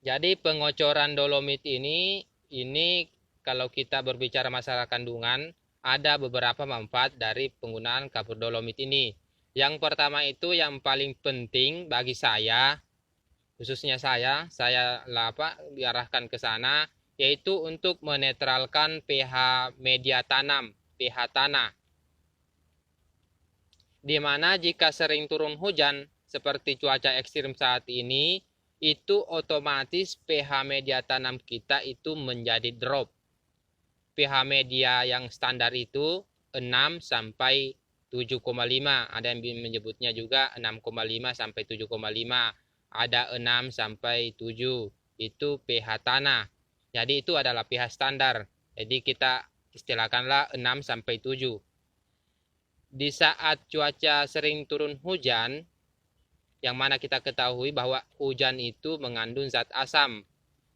Jadi pengocoran dolomit ini kalau kita berbicara masalah kandungan, ada beberapa manfaat dari penggunaan kapur dolomit ini. Yang pertama itu yang paling penting bagi saya, khususnya saya diarahkan ke sana, yaitu untuk menetralkan pH media tanam, pH tanah. Di mana jika sering turun hujan, seperti cuaca ekstrim saat ini, itu otomatis pH media tanam kita itu menjadi drop. pH media yang standar itu 6 sampai 7,5. Ada yang menyebutnya juga 6,5 sampai 7,5. Ada 6 sampai 7. Itu pH tanah. Jadi itu adalah pH standar. Jadi kita istilahkanlah 6 sampai 7. Di saat cuaca sering turun hujan, yang mana kita ketahui bahwa hujan itu mengandung zat asam.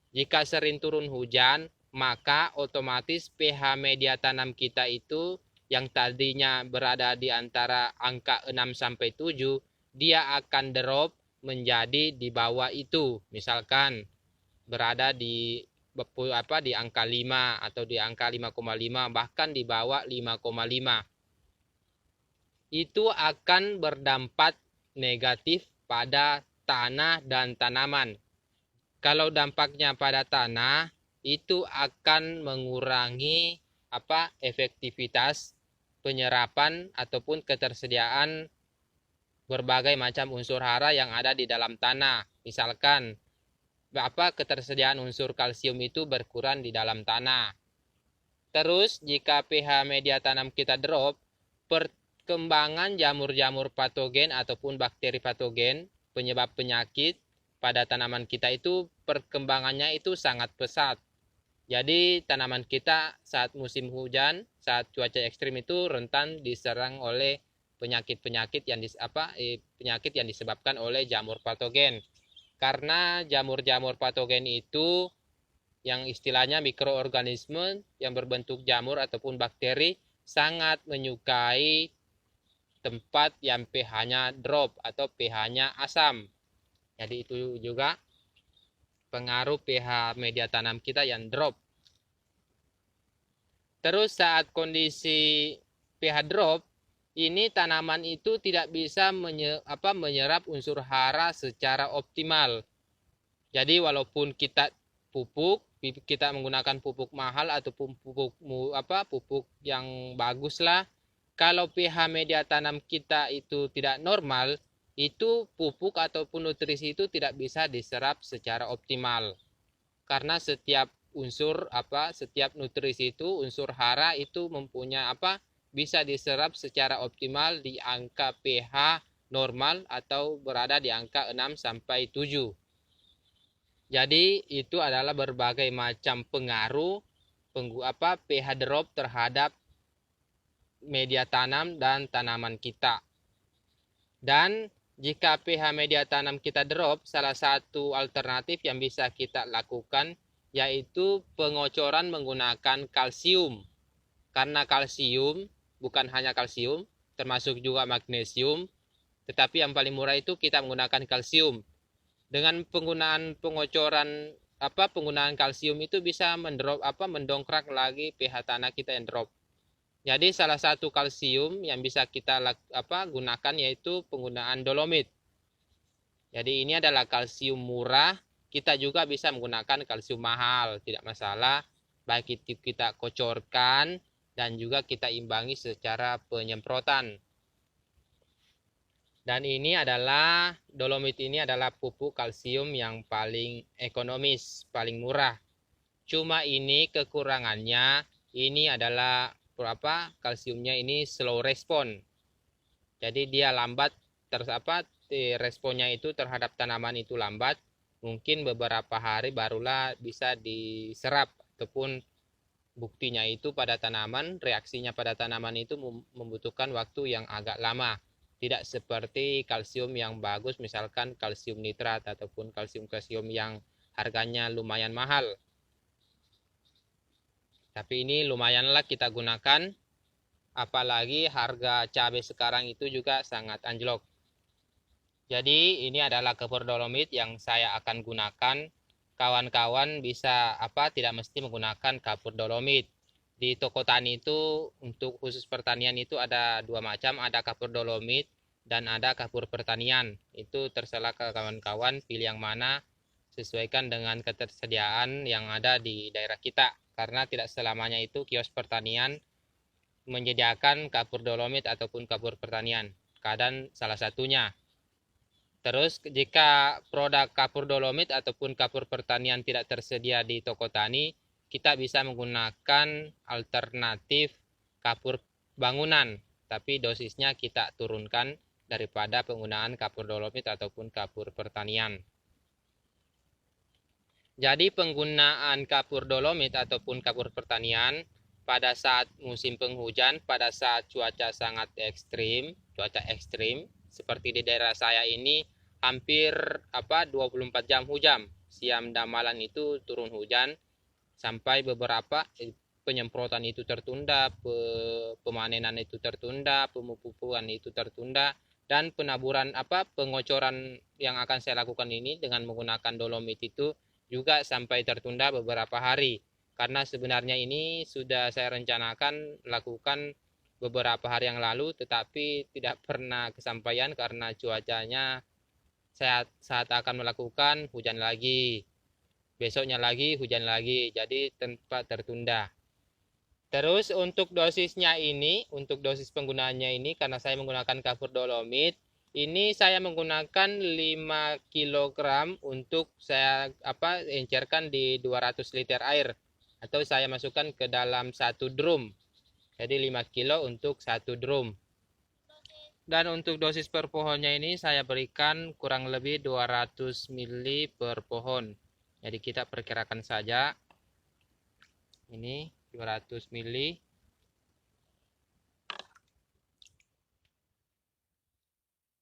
Jika sering turun hujan, maka otomatis pH media tanam kita itu yang tadinya berada di antara angka 6 sampai 7, dia akan drop menjadi di bawah itu. Misalkan berada di angka 5 atau di angka 5,5, bahkan di bawah 5,5. Itu akan berdampak negatif pada tanah dan tanaman. Kalau dampaknya pada tanah, itu akan mengurangi efektivitas penyerapan ataupun ketersediaan berbagai macam unsur hara yang ada di dalam tanah. Misalkan ketersediaan unsur kalsium itu berkurang di dalam tanah. Terus jika pH media tanam kita drop, perkembangan jamur-jamur patogen ataupun bakteri patogen penyebab penyakit pada tanaman kita itu perkembangannya itu sangat pesat. Jadi tanaman kita saat musim hujan, saat cuaca ekstrim itu rentan diserang oleh penyakit-penyakit yang disebabkan oleh jamur patogen. Karena jamur-jamur patogen itu yang istilahnya mikroorganisme yang berbentuk jamur ataupun bakteri sangat menyukai tempat yang pH-nya drop atau pH-nya asam. Jadi itu juga pengaruh pH media tanam kita yang drop. Terus saat kondisi pH drop, ini tanaman itu tidak bisa menyerap unsur hara secara optimal. Jadi walaupun kita menggunakan pupuk mahal ataupun pupuk yang bagus lah, kalau pH media tanam kita itu tidak normal, itu pupuk ataupun nutrisi itu tidak bisa diserap secara optimal. Karena setiap setiap nutrisi itu, unsur hara itu mempunyai bisa diserap secara optimal di angka pH normal atau berada di angka 6 sampai 7. Jadi itu adalah berbagai macam pengaruh pH drop terhadap media tanam dan tanaman kita. Dan jika pH media tanam kita drop, salah satu alternatif yang bisa kita lakukan yaitu pengocoran menggunakan kalsium. Karena kalsium, bukan hanya kalsium, termasuk juga magnesium, tetapi yang paling murah itu kita menggunakan kalsium. Dengan penggunaan penggunaan kalsium itu bisa mendongkrak lagi pH tanah kita yang drop. Jadi salah satu kalsium yang bisa kita gunakan yaitu penggunaan dolomit. Jadi ini adalah kalsium murah, kita juga bisa menggunakan kalsium mahal, tidak masalah. Baik itu kita kocorkan dan juga kita imbangi secara penyemprotan. Dan dolomit ini adalah pupuk kalsium yang paling ekonomis, paling murah. Cuma ini kekurangannya, ini adalah kalsiumnya ini slow respon. Jadi dia lambat responnya itu terhadap tanaman itu lambat. Mungkin beberapa hari barulah bisa diserap, ataupun buktinya itu pada tanaman, reaksinya pada tanaman itu membutuhkan waktu yang agak lama. Tidak seperti kalsium yang bagus, misalkan kalsium nitrat ataupun kalsium yang harganya lumayan mahal. Tapi ini lumayanlah kita gunakan, apalagi harga cabai sekarang itu juga sangat anjlok. Jadi ini adalah kapur dolomit yang saya akan gunakan kawan-kawan bisa tidak mesti menggunakan kapur dolomit. Di toko tani itu untuk khusus pertanian itu ada dua macam, ada kapur dolomit dan ada kapur pertanian. Itu terserah ke kawan-kawan pilih yang mana, sesuaikan dengan ketersediaan yang ada di daerah kita. Karena tidak selamanya itu kios pertanian menyediakan kapur dolomit ataupun kapur pertanian. Kadang salah satunya. Terus jika produk kapur dolomit ataupun kapur pertanian tidak tersedia di toko tani, kita bisa menggunakan alternatif kapur bangunan, tapi dosisnya kita turunkan daripada penggunaan kapur dolomit ataupun kapur pertanian. Jadi penggunaan kapur dolomit ataupun kapur pertanian pada saat musim penghujan, pada saat cuaca sangat ekstrim, seperti di daerah saya ini hampir 24 jam hujan. Siang dan malam itu turun hujan sampai beberapa penyemprotan itu tertunda, pemanenan itu tertunda, pemupukan itu tertunda, dan penaburan pengocoran yang akan saya lakukan ini dengan menggunakan dolomit itu juga sampai tertunda beberapa hari. Karena sebenarnya ini sudah saya rencanakan lakukan beberapa hari yang lalu, tetapi tidak pernah kesampaian karena cuacanya saat akan melakukan hujan lagi. Besoknya lagi hujan lagi, jadi tempat tertunda. Terus untuk dosisnya ini, untuk dosis penggunaannya ini, karena saya menggunakan kapur dolomit, ini saya menggunakan 5 kg untuk saya encerkan di 200 liter air, atau saya masukkan ke dalam satu drum. Jadi 5 kilo untuk satu drum. Dan untuk dosis per pohonnya ini saya berikan kurang lebih 200 ml per pohon. Jadi kita perkirakan saja ini 200 ml